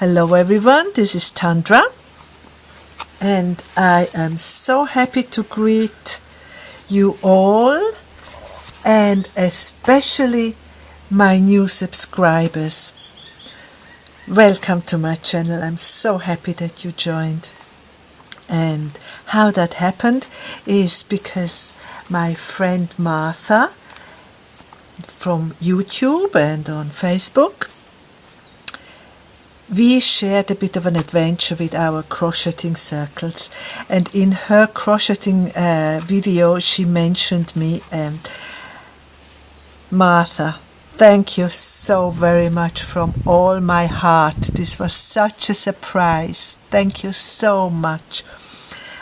Hello everyone, this is Tundra, and I am so happy to greet you all, and especially my new subscribers. Welcome to my channel. I'm so happy that you joined. And how that happened is because my friend Martha from YouTube and on Facebook, we shared a bit of an adventure with our crocheting circles, and in her crocheting video she mentioned me. Martha, thank you so very much from all my heart. This was such a surprise. Thank you so much.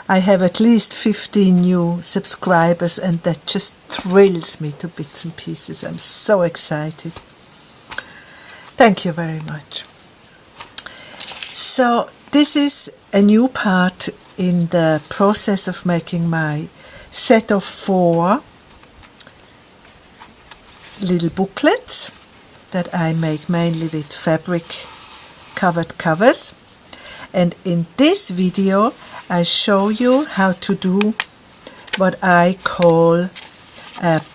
I have at least 15 new subscribers, and that just thrills me to bits and pieces. I'm so excited. Thank you very much. So this is a new part in the process of making my set of 4 little booklets that I make mainly with fabric covered covers. And in this video I show you how to do what I call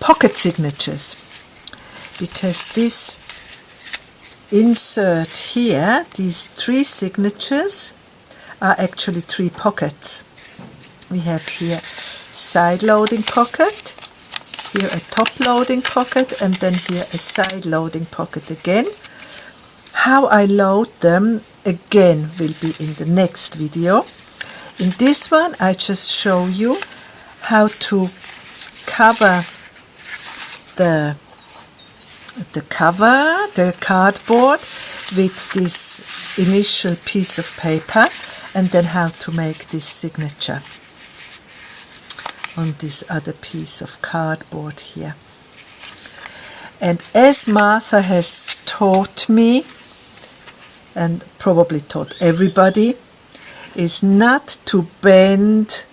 pocket signatures, because this insert here, these 3 signatures, are actually 3 pockets. We have here side loading pocket, here a top loading pocket, and then here a side loading pocket again. How I load them again will be in the next video. In this one I just show you how to cover the cardboard with this initial piece of paper, and then how to make this signature on this other piece of cardboard here. And as Martha has taught me, and probably taught everybody, is not to bend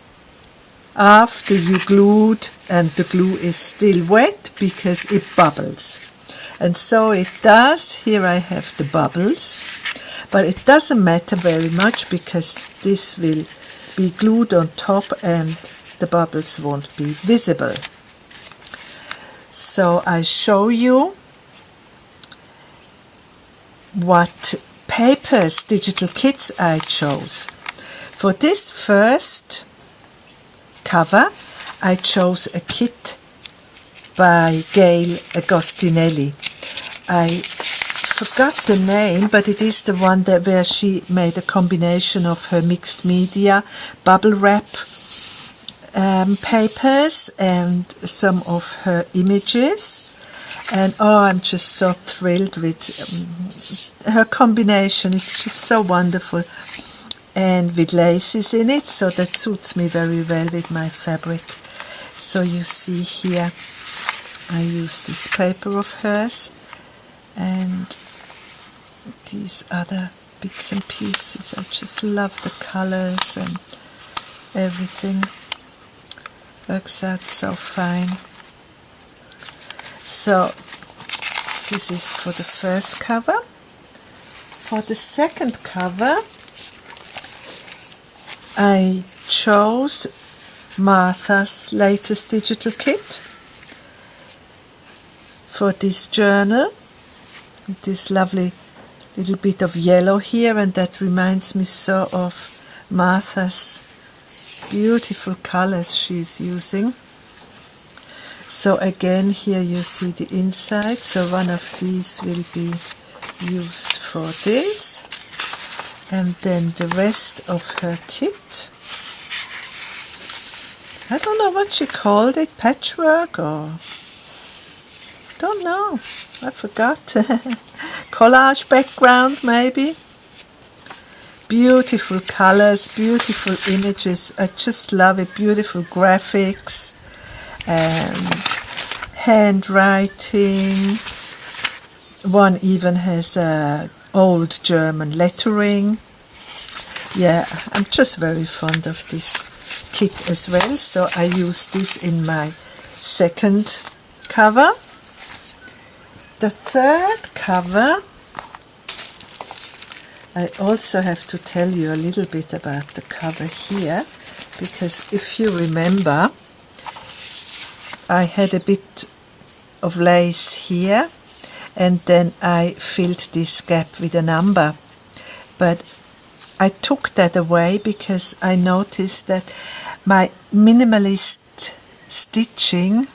after you glued and the glue is still wet, because it bubbles. And so it does. Here I have the bubbles, but it doesn't matter very much because this will be glued on top and the bubbles won't be visible. So I show you what papers, digital kits I chose. For this first cover I chose a kit by Gayle Agostinelli. I forgot the name, but it is the one that where she made a combination of her mixed media bubble wrap papers and some of her images. And oh, I'm just so thrilled with her combination. It's just so wonderful, and with laces in it, so that suits me very well with my fabric. So you see here I use this paper of hers and these other bits and pieces. I just love the colors and everything. Works out so fine. So this is for the first cover. For the second cover I chose Martha's latest digital kit for this journal. This lovely little bit of yellow here, and that reminds me so of Martha's beautiful colors she's using. So again, here you see the inside, so one of these will be used for this, and then the rest of her kit, I don't know what she called it, patchwork or don't know, I forgot. Collage background maybe. Beautiful colors, beautiful images. I just love it. Beautiful graphics, handwriting. One even has old German lettering. Yeah, I'm just very fond of this kit as well. So I use this in my second cover. The third cover I also have to tell you a little bit about the cover here, because if you remember, I had a bit of lace here, and then I filled this gap with a number. But I took that away because I noticed that my minimalist stitching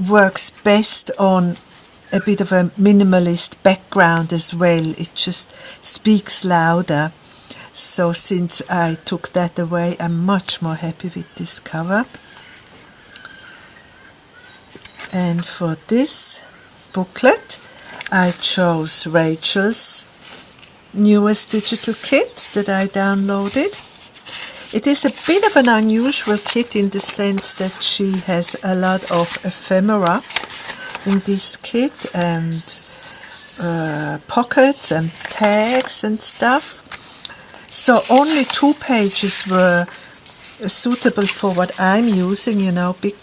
works best on a bit of a minimalist background as well. It just speaks louder. So since I took that away, I'm much more happy with this cover. And for this booklet, I chose Rachel's newest digital kit that I downloaded. It is a bit of an unusual kit in the sense that she has a lot of ephemera in this kit, and pockets and tags and stuff. So only 2 pages were suitable for what I'm using, you know, big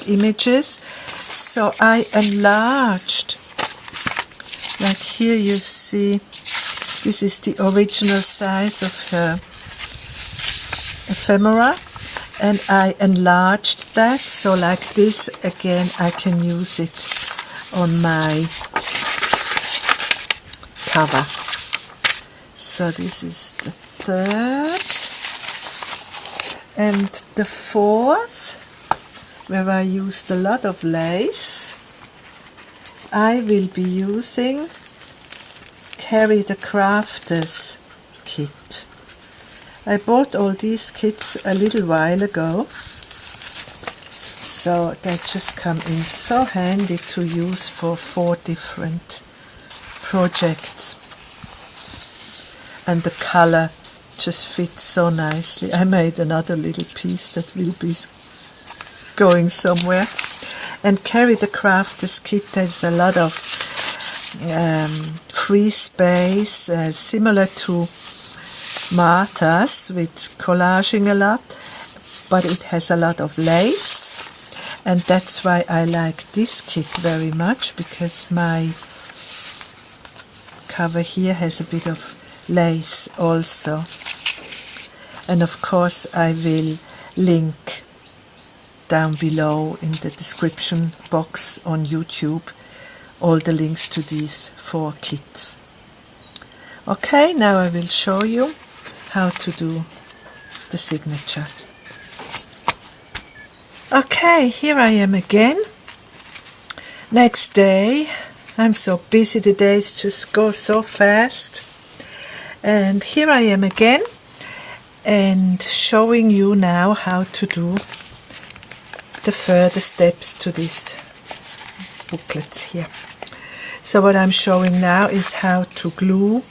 images. So I enlarged, like here you see, this is the original size of her ephemera, and I enlarged that, so like this again I can use it on my cover. So this is the third, and the fourth, where I used a lot of lace, I will be using Ceri the Crafters kit. I bought all these kits a little while ago, so they just come in so handy to use for 4 different projects. And the color just fits so nicely. I made another little piece that will be going somewhere. And Ceri the Crafters kit, there's a lot of free space, similar to Martha's with collaging a lot, but it has a lot of lace, and that's why I like this kit very much, because my cover here has a bit of lace also. And of course I will link down below in the description box on YouTube all the links to these 4 kits. Okay, now I will show you how to do the signature. Okay, here I am again. Next day. I'm so busy, the days just go so fast. And here I am again, and showing you now how to do the further steps to these booklets here. So what I'm showing now is how to glue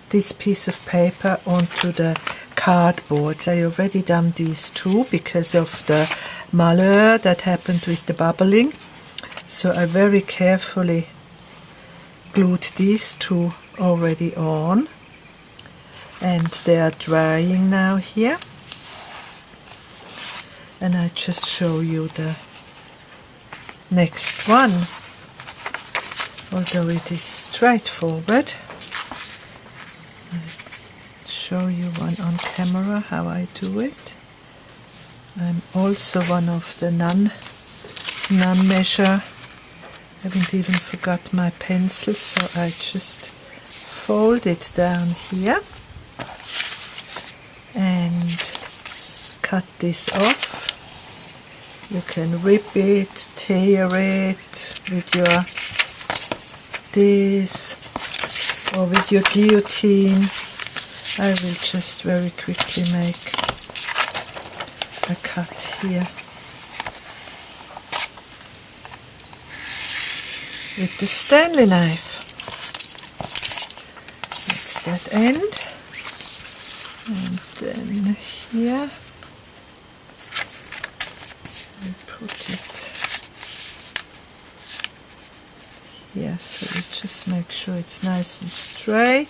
this piece of paper onto the cardboard. I already done these 2 because of the malheur that happened with the bubbling. So I very carefully glued these 2 already on, and they are drying now here. And I just show you the next one, although it is straightforward. Show you one on camera how I do it. I'm also one of the non-measure. I haven't even forgot my pencil, so I just fold it down here and cut this off. You can rip it, tear it with your this or with your guillotine. I will just very quickly make a cut here with the Stanley knife. That's that end, and then here I put it here, so you just make sure it's nice and straight.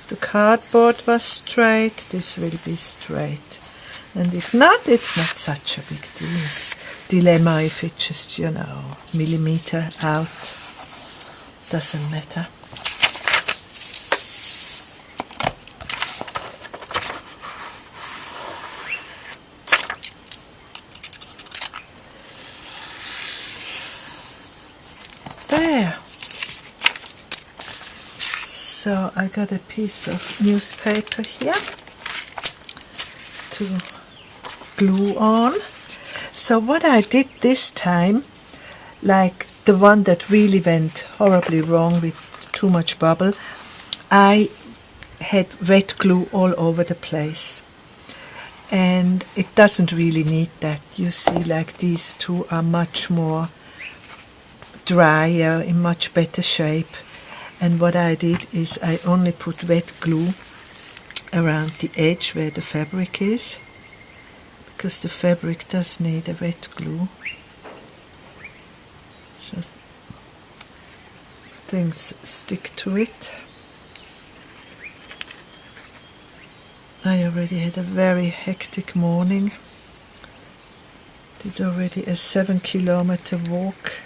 The cardboard was straight, this will be straight, and if not, it's not such a big dilemma if it just, you know, millimeter out, doesn't matter. So I got a piece of newspaper here to glue on. So what I did this time, like the one that really went horribly wrong with too much bubble, I had wet glue all over the place. And it doesn't really need that. You see, like these two are much more drier, in much better shape. And what I did is I only put wet glue around the edge where the fabric is, because the fabric does need a wet glue. So things stick to it. I already had a very hectic morning. Did already a 7-kilometer walk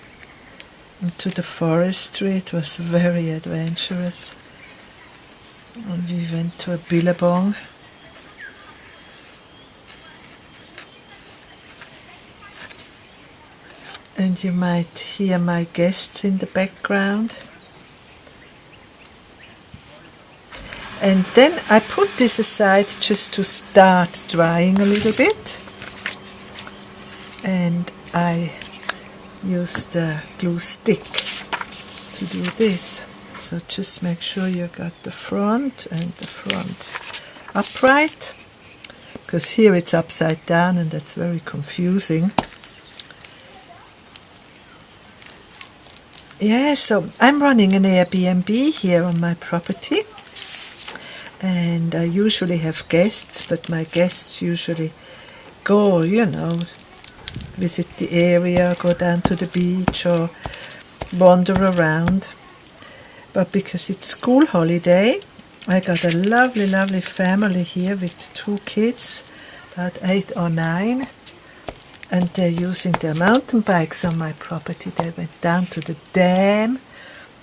into the forestry. It was very adventurous. And we went to a billabong. And you might hear my guests in the background. And then I put this aside just to start drying a little bit. And I used a glue stick to do this. So just make sure you got the front and the front upright, because here it's upside down and that's very confusing. Yeah, so I'm running an Airbnb here on my property. And I usually have guests, but my guests usually go, you know, visit the area, go down to the beach or wander around. But because it's school holiday, I got a lovely, lovely family here with 2 kids, about 8 or 9. And they're using their mountain bikes on my property. They went down to the dam.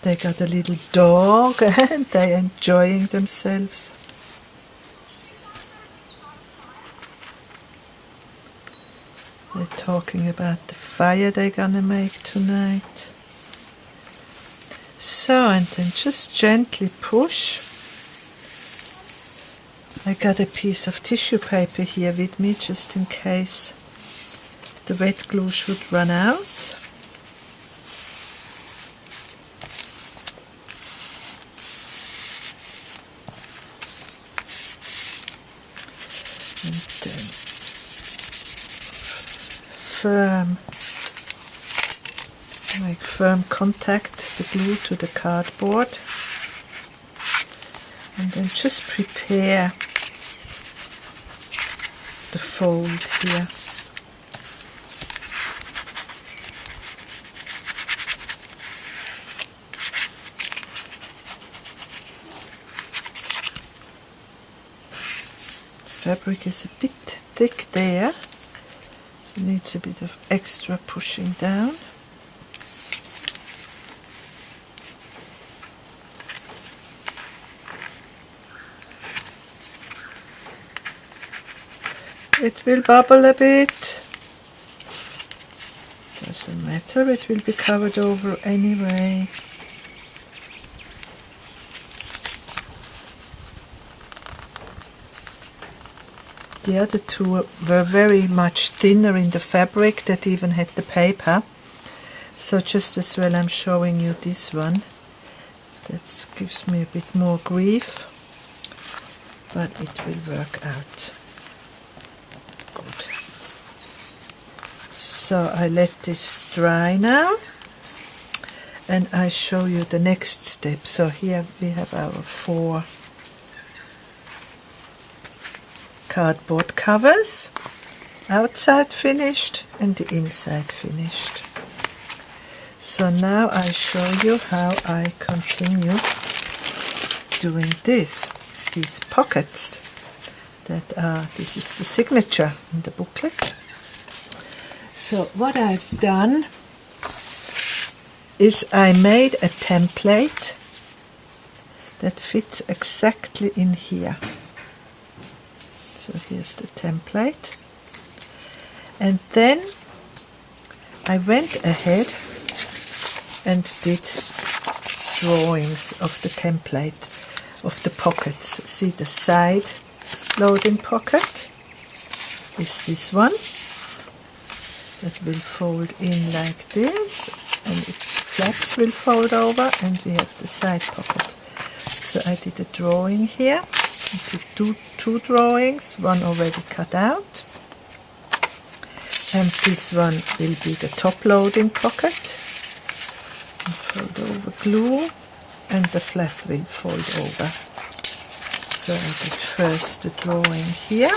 They got a little dog and they're enjoying themselves. They're talking about the fire they're gonna make tonight. So, and then just gently push. I got a piece of tissue paper here with me just in case the wet glue should run out. Make firm contact, the glue to the cardboard, and then just prepare the fold here. Fabric is a bit thick there. It needs a bit of extra pushing down. It will bubble a bit. Doesn't matter, it will be covered over anyway. The other two were very much thinner in the fabric that even had the paper. So just as well I'm showing you this one. That gives me a bit more grief, but it will work out. Good. So I let this dry now and I show you the next step. So here we have our 4 cardboard covers, outside finished and the inside finished. So now I show you how I continue doing this, these pockets that are, this is the signature in the booklet. So what I've done is I made a template that fits exactly in here. So here's the template, and then I went ahead and did drawings of the template of the pockets. See, the side loading pocket is this one that will fold in like this, and its flaps will fold over, and we have the side pocket. So I did a drawing here. I did two drawings, one already cut out, and this one will be the top loading pocket. And fold over glue, and the flap will fold over. So I did first the drawing here,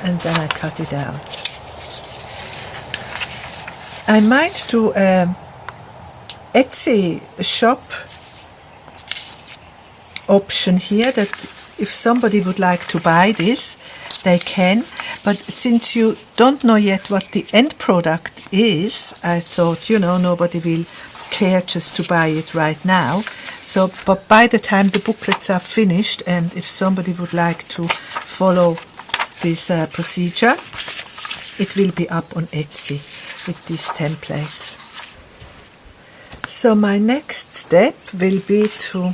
and then I cut it out. I might do a Etsy shop option here, that if somebody would like to buy this, they can. But since you don't know yet what the end product is, I thought, you know, nobody will care just to buy it right now. So, but by the time the booklets are finished, and if somebody would like to follow this procedure, it will be up on Etsy with these templates. So my next step will be to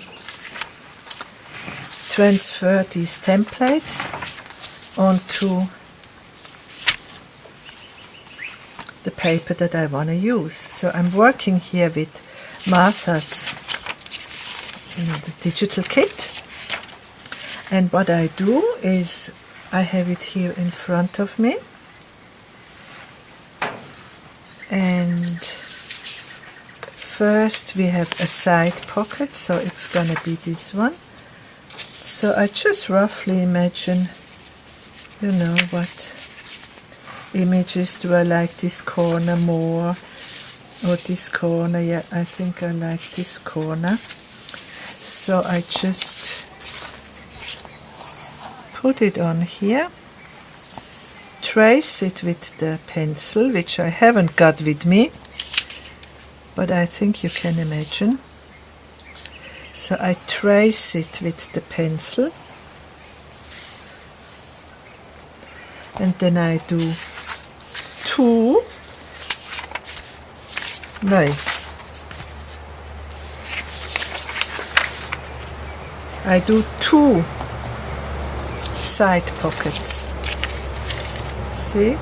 transfer these templates onto the paper that I want to use. So I'm working here with Martha's, the digital kit. And what I do is I have it here in front of me, and first we have a side pocket, so it's gonna be this one. So I just roughly imagine, what images do I like, this corner more or this corner. Yeah, I think I like this corner. So I just put it on here, trace it with the pencil, which I haven't got with me, but I think you can imagine. So I trace it with the pencil, and then I do two side pockets. See?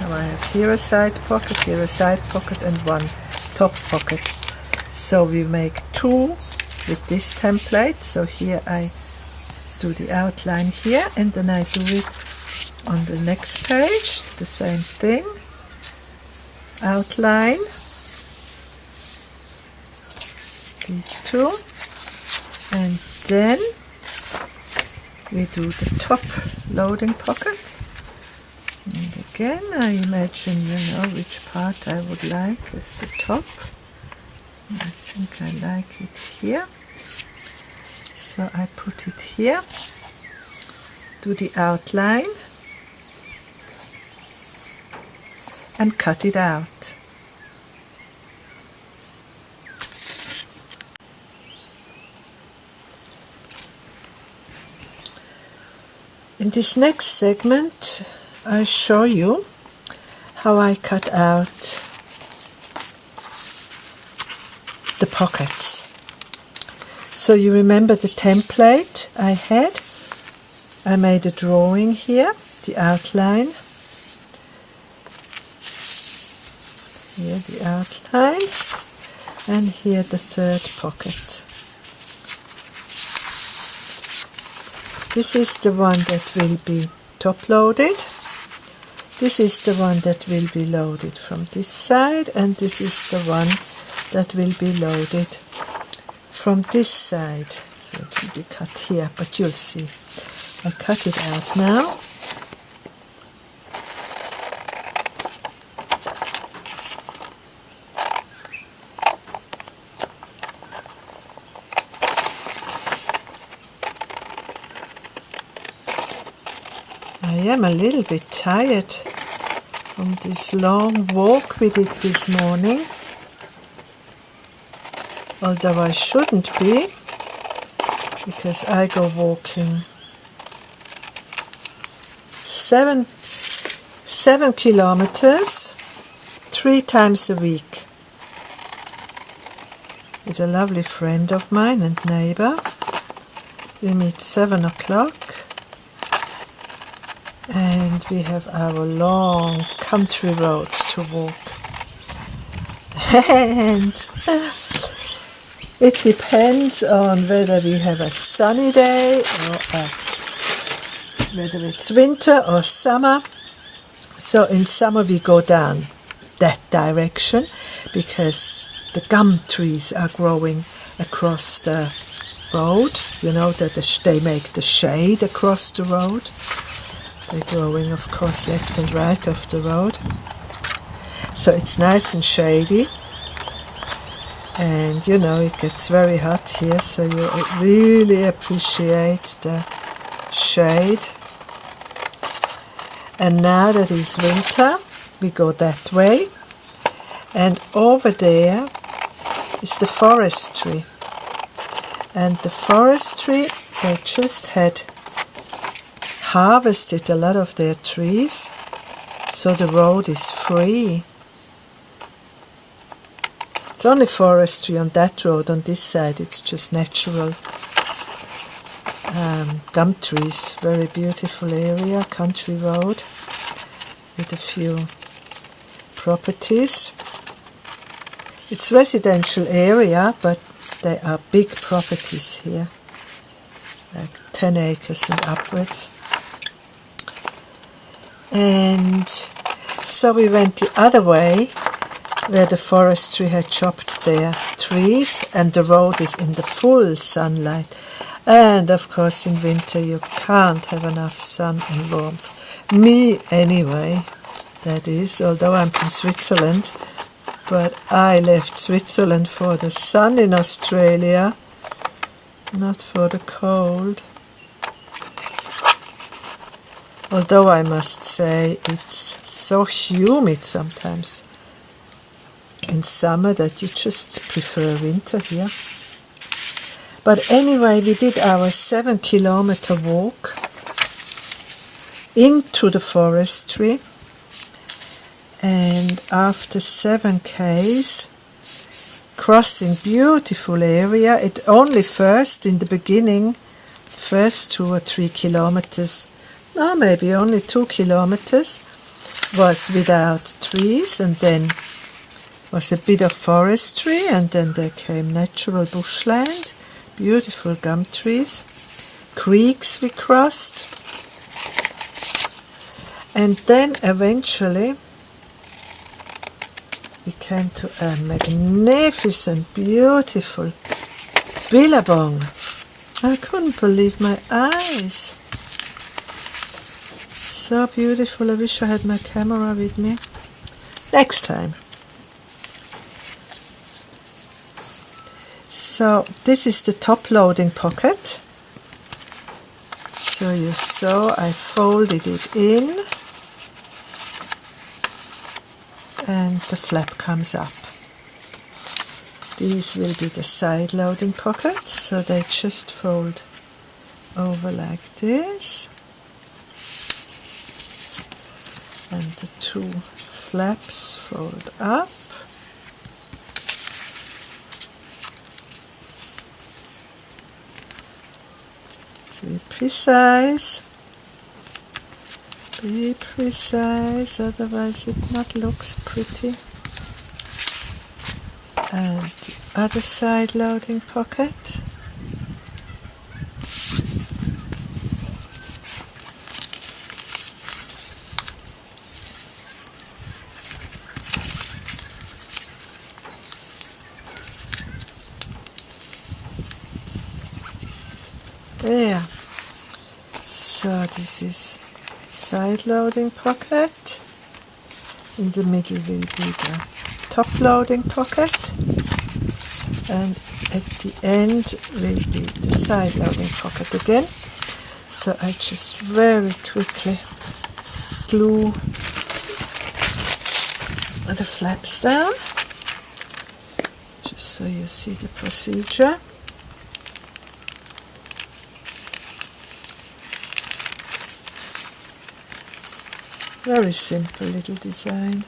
Now I have here a side pocket, here a side pocket, and one top pocket. So we make two with this template. So here I do the outline here, and then I do it on the next page, the same thing, outline, these two, and then we do the top loading pocket. And again I imagine, which part I would like as the top. I think I like it here, so I put it here, do the outline, and cut it out. In this next segment I show you how I cut out the pockets. So you remember the template I had? I made a drawing here, the outline, here the outline, and here the third pocket. This is the one that will be top loaded. This is the one that will be loaded from this side, and this is the one that will be loaded from this side. So it will be cut here, but you'll see. I cut it out now. I am a little bit tired from this long walk we did this morning, although I shouldn't be, because I go walking 7 kilometers 3 times a week with a lovely friend of mine and neighbor. We meet 7 o'clock and we have our long country roads to walk. And it depends on whether we have a sunny day or whether it's winter or summer. So in summer we go down that direction because the gum trees are growing across the road. You know that they make the shade across the road. They're growing, of course, left and right of the road. So it's nice and shady. And you know, it gets very hot here, so you really appreciate the shade. And now that it's winter, we go that way. And over there is the forestry. And the forestry, they just had harvested a lot of their trees, so the road is free. It's only forestry on that road. On this side it's just natural gum trees. Very beautiful area, country road with a few properties. It's residential area, but they are big properties here, like 10 acres and upwards. And so we went the other way, where the forestry had chopped their trees and the road is in the full sunlight. And of course in winter you can't have enough sun and warmth. Me anyway, that is, although I'm from Switzerland, but I left Switzerland for the sun in Australia, not for the cold. Although I must say it's so humid sometimes in summer that you just prefer winter here. But anyway, we did our 7-kilometer walk into the forestry, and after 7 k's, crossing beautiful area, it only first in the beginning, first 2 or 3 kilometers, no, maybe only 2 kilometers, was without trees, and then was a bit of forestry, and then there came natural bushland, beautiful gum trees, creeks we crossed, and then eventually we came to a magnificent, beautiful billabong. I couldn't believe my eyes. So beautiful. I wish I had my camera with me. Next time. So this is the top loading pocket. So you saw I folded it in and the flap comes up. These will be the side loading pockets, so they just fold over like this. And the 2 flaps fold up. Be precise, otherwise it not looks pretty. And the other side loading pocket. There. So this is side loading pocket. In the middle will be the top loading pocket, and at the end will be the side loading pocket again. So I just very quickly glue the flaps down, just so you see the procedure. Very simple little design.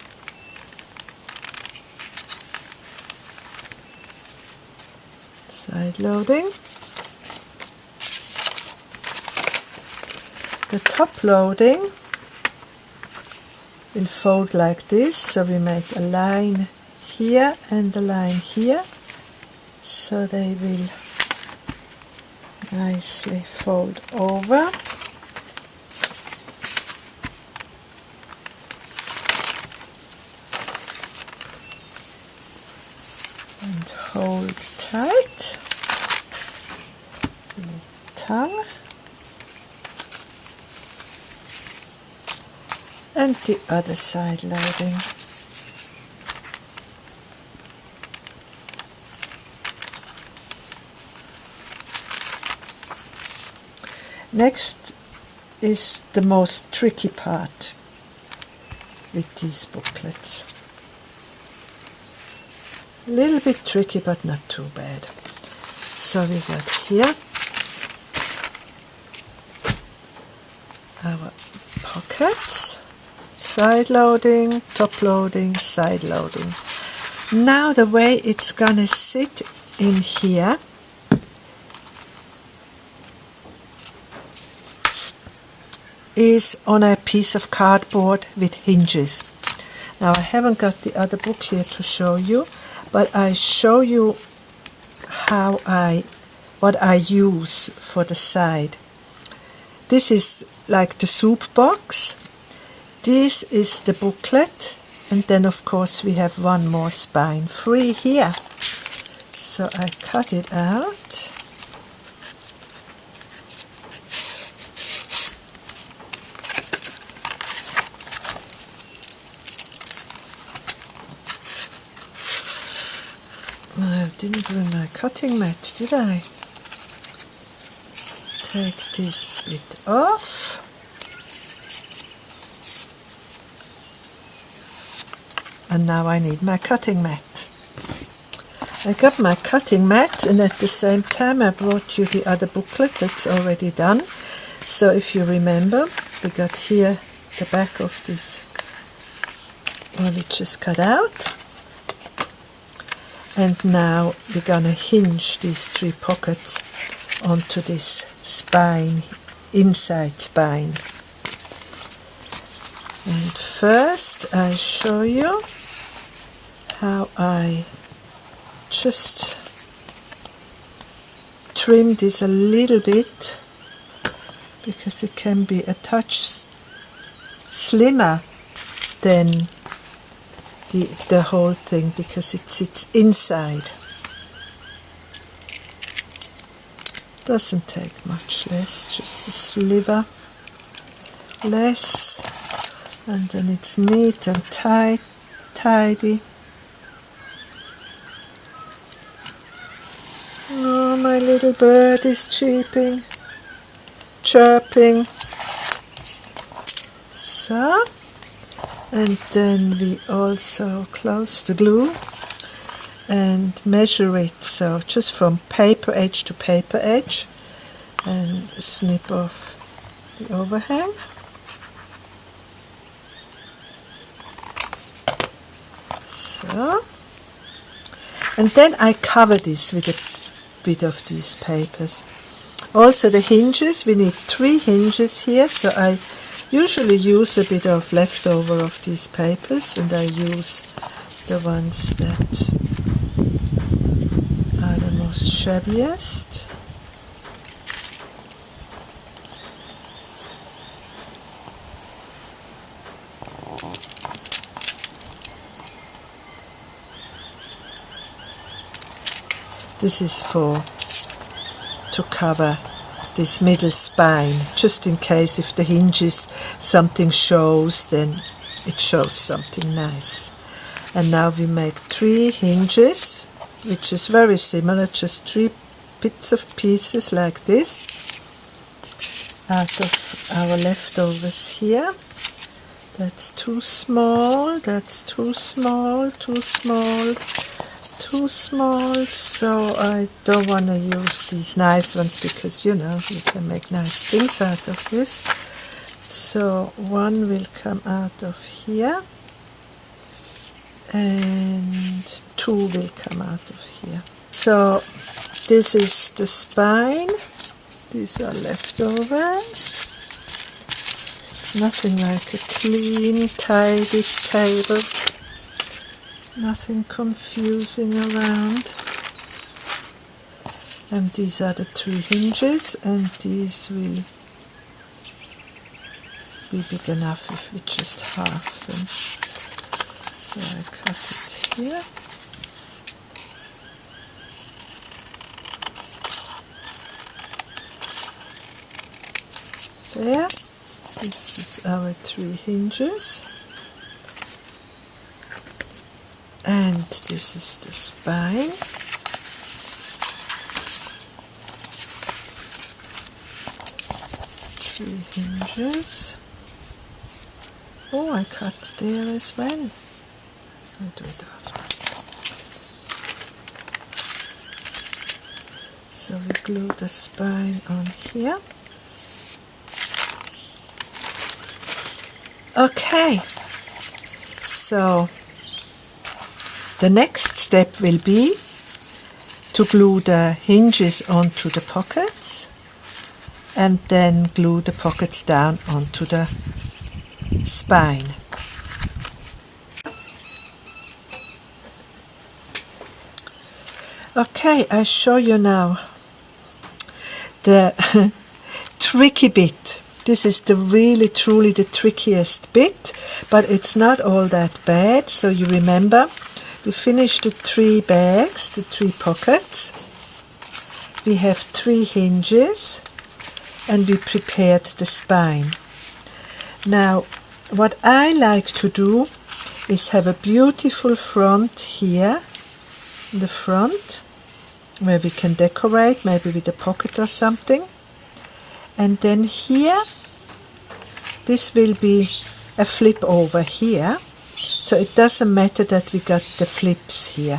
side loading. The top loading will fold like this, so we make a line here and a line here, so they will nicely fold over. And hold tight with the tongue. And the other side loading. Next is the most tricky part with these booklets. A little bit tricky, but not too bad. So we got here our pockets. Side loading, top loading, side loading. Now the way it's gonna sit in here is on a piece of cardboard with hinges. Now I haven't got the other book here to show you, but I show you what I use for the side. This is like the soup box. This is the booklet, and then of course we have one more spine free here. So I cut it out. I didn't bring my cutting mat, did I? Take this bit off. And now I need my cutting mat. I got my cutting mat, and at the same time I brought you the other booklet that's already done. So if you remember, we got here the back of this one, which is cut out. And now we're gonna hinge these 3 pockets onto this spine, inside spine. And first I show you how I just trim this a little bit, because it can be a touch slimmer than the whole thing, because it sits inside. Doesn't take much less, just a sliver less, and then it's neat and tidy. Oh, my little bird is chirping. So, and then we also close the glue and measure it, so just from paper edge to paper edge, and snip off the overhang. So, and then I cover this with a bit of these papers. Also the hinges, we need 3 hinges here, so I usually use a bit of leftover of these papers, and I use the ones that are the most shabbiest. This is to cover this middle spine, just in case if the hinges something shows, then it shows something nice. And now we make 3 hinges, which is very similar, just 3 bits of pieces like this out of our leftovers here. That's too small, that's too small, too small, too small, so I don't want to use these nice ones, because you know you can make nice things out of this. So one will come out of here and 2 will come out of here. So this is the spine. These are leftovers. Nothing like a clean, tidy table. Nothing confusing around. And these are the 3 hinges, and these will be big enough if we just half them. So I cut it here. There. This is our 3 hinges. And this is the spine. Three hinges. Oh, I cut there as well. I'll do it after. So we glue the spine on here. Okay, so the next step will be to glue the hinges onto the pockets and then glue the pockets down onto the spine. Okay, I show you now the tricky bit. This is the really truly the trickiest bit, but it's not all that bad. So you remember, we finished the 3 bags, the 3 pockets. We have 3 hinges and we prepared the spine. Now, what I like to do is have a beautiful front here, in the front, where we can decorate, maybe with a pocket or something. And then here, this will be a flip over here, so it doesn't matter that we got the flips here.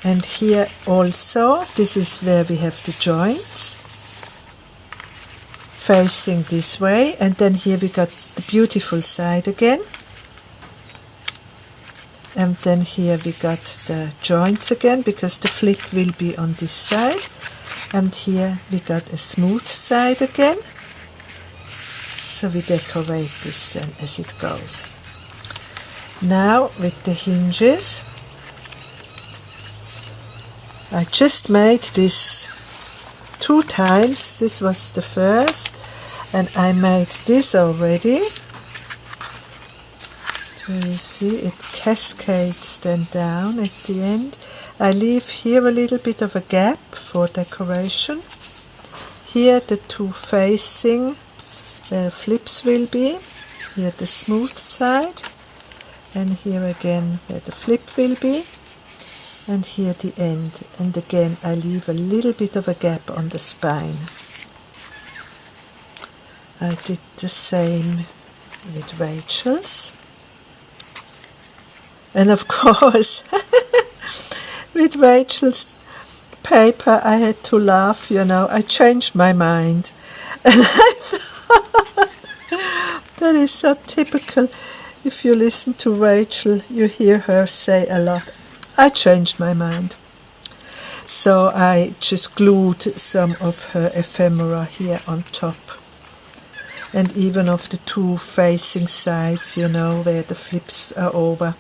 And here also, this is where we have the joints facing this way, and then here we got the beautiful side again. And then here we got the joints again, because the flip will be on this side. And here we got a smooth side again. So we decorate this then as it goes. Now with the hinges, I just made this 2 times. This was the first, and I made this already. So you see it cascades then down at the end. I leave here a little bit of a gap for decoration. Here the 2 facing where flips will be. Here the smooth side, and here again where the flip will be, and here the end. And again I leave a little bit of a gap on the spine. I did the same with Rachel's. And of course, with Rachel's paper, I had to laugh, you know. I changed my mind. And I thought, that is so typical. If you listen to Rachel, you hear her say a lot, I changed my mind. So I just glued some of her ephemera here on top. And even of the 2 facing sides, you know, where the flips are over,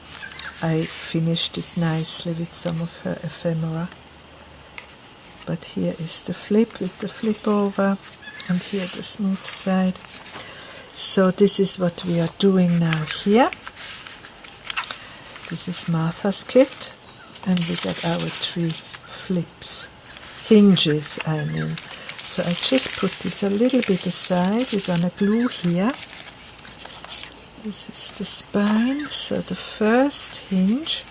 I finished it nicely with some of her ephemera. But here is the flip with the flip over, and here the smooth side. So this is what we are doing now here. This is Martha's kit, and we got our 3 flips, hinges I mean. So I just put this a little bit aside. We're gonna glue here. This is the spine, so the first hinge.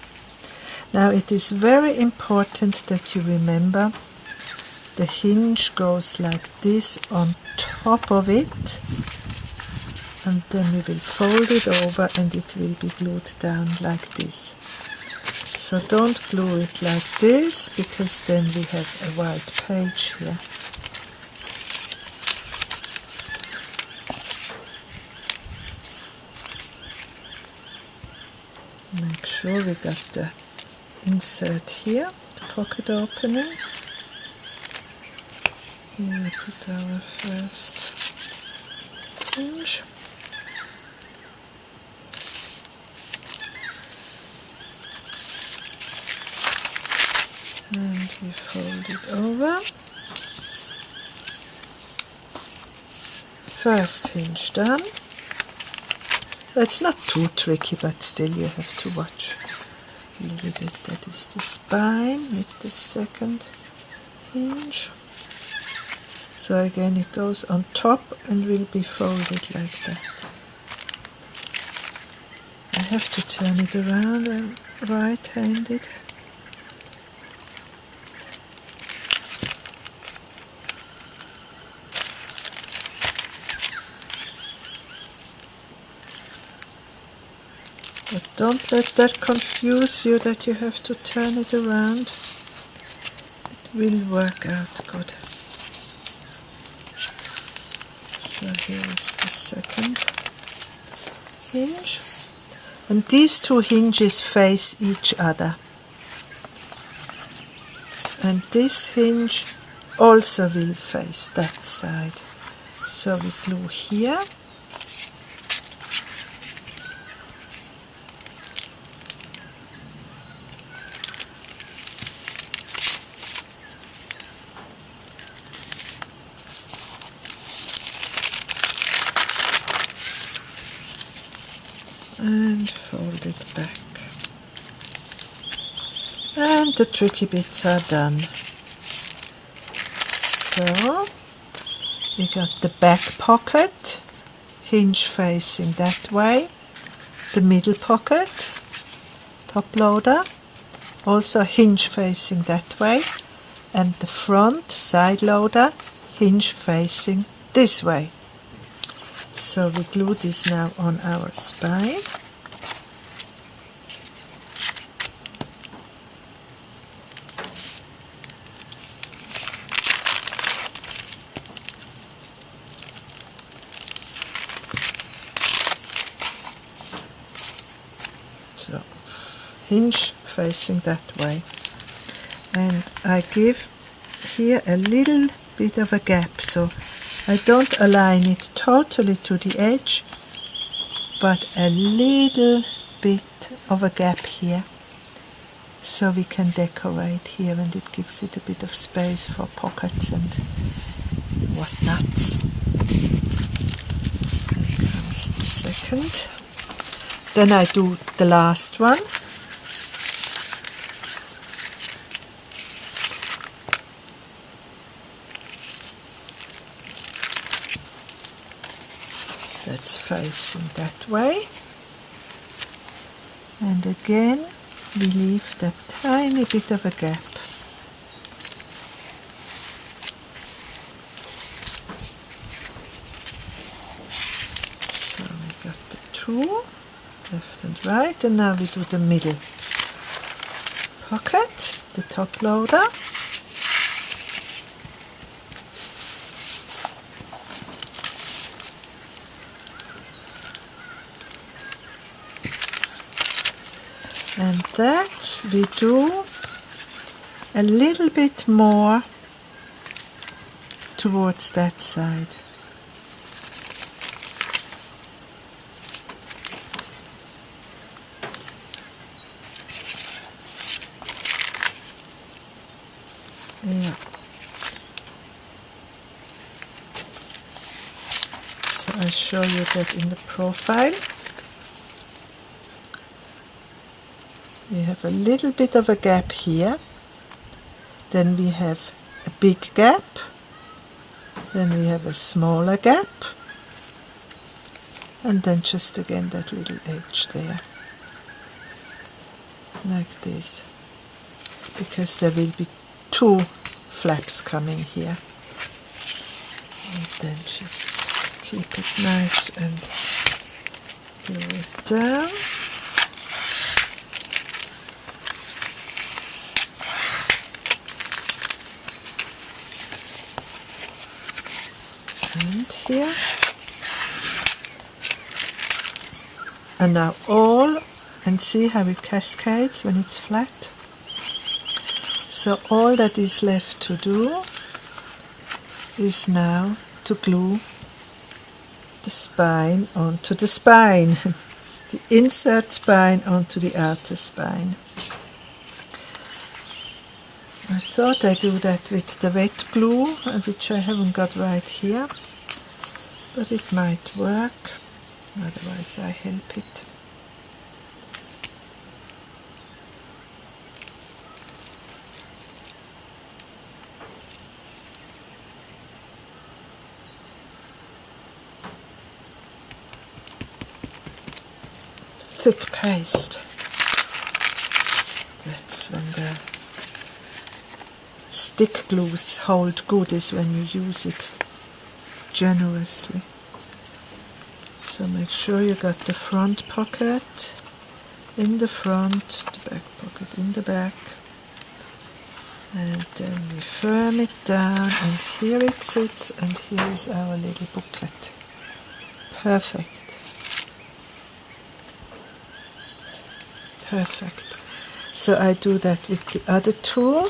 Now it is very important that you remember the hinge goes like this on top of it, and then we will fold it over and it will be glued down like this. So don't glue it like this, because then we have a white page here. Make sure we got the insert here to pocket opening. Here we put our first hinge. And we fold it over. First hinge done. That's not too tricky, but still you have to watch a little bit. That is the spine with the second hinge. So again it goes on top and will be folded like that. I have to turn it around, I'm right-handed. But don't let that confuse you that you have to turn it around. It will work out good. So here is the second hinge. And these two hinges face each other. And this hinge also will face that side. So we glue here. And fold it back. And the tricky bits are done. So we got the back pocket, hinge facing that way, the middle pocket, top loader, also hinge facing that way, and the front side loader, hinge facing this way. So we glue this now on our spine. So hinge facing that way. And I give here a little bit of a gap, so I don't align it totally to the edge, but a little bit of a gap here, so we can decorate here, and it gives it a bit of space for pockets and whatnots. Here comes the second. Then I do the last one. That's facing that way, and again we leave that tiny bit of a gap. So we got the two, left and right, and now we do the middle pocket, the top loader. And that we do a little bit more towards that side. Yeah. So I'll show you that in the profile. We have a little bit of a gap here, then we have a big gap, then we have a smaller gap, and then just again that little edge there, like this, because there will be two flaps coming here. And then just keep it nice and glue it down. And here, and now all, and see how it cascades when it's flat. So all that is left to do is now to glue the spine onto the spine, the insert spine onto the outer spine. I thought I'd do that with the wet glue, which I haven't got right here, but it might work, otherwise I help it. Thick paste. That's when the stick glues hold good, is when you use it generously. So make sure you got the front pocket in the front, the back pocket in the back, and then we firm it down, and here it sits, and here is our little booklet. Perfect. Perfect. So I do that with the other tool.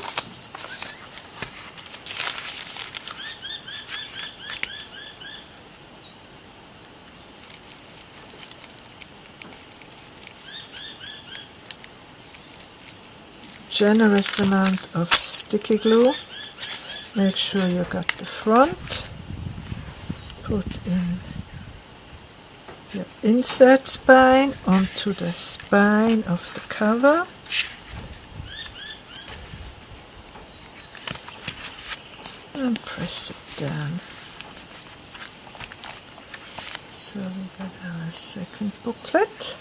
Generous amount of sticky glue. Make sure you got the front. Put in your insert spine onto the spine of the cover. And press it down. So we got our second booklet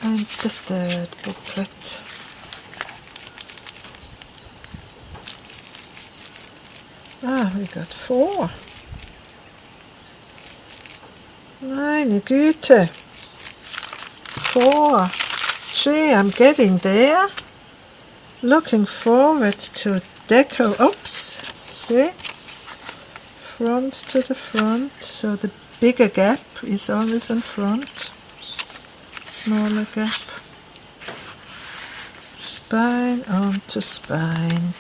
and the third booklet. We got 4. Meine Güte. 4. Gee, I'm getting there. Looking forward to deco. Oops. See? Front to the front. So the bigger gap is always in front. Smaller gap. Spine onto spine.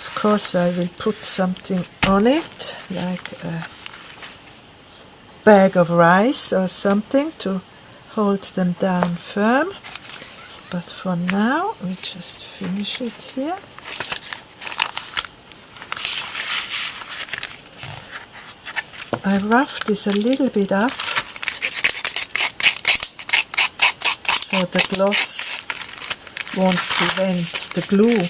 Of course I will put something on it, like a bag of rice or something to hold them down firm. But for now we just finish it here. I roughed this a little bit up so the gloss won't prevent the glue.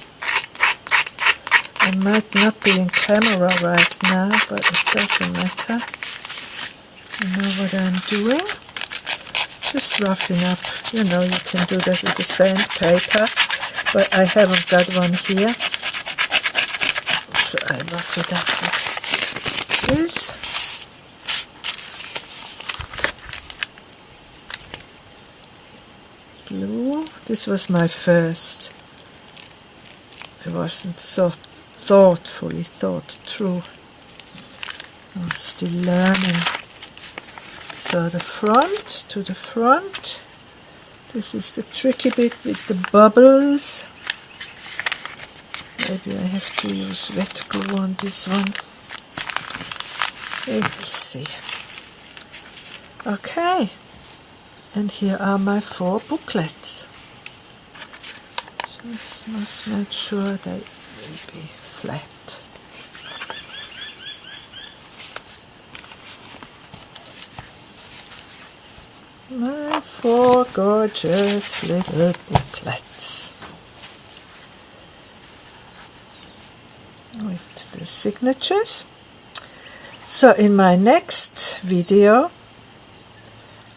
I might not be in camera right now, but it doesn't matter. You know what I'm doing? Just roughing up. You know, you can do that with a sandpaper, but I haven't got one here. So I rough it up like this. Glue. This was my first. It wasn't so thoughtfully thought through. I'm still learning. So the front to the front. This is the tricky bit with the bubbles. Maybe I have to use wet glue on this one. Let's see. Okay. And here are my 4 booklets. Just must make sure they will be flat. My 4 gorgeous little booklets with the signatures. So in my next video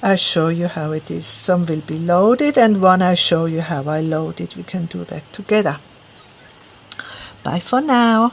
I show you how it is. Some will be loaded and one I show you how I load it. We can do that together. Bye for now.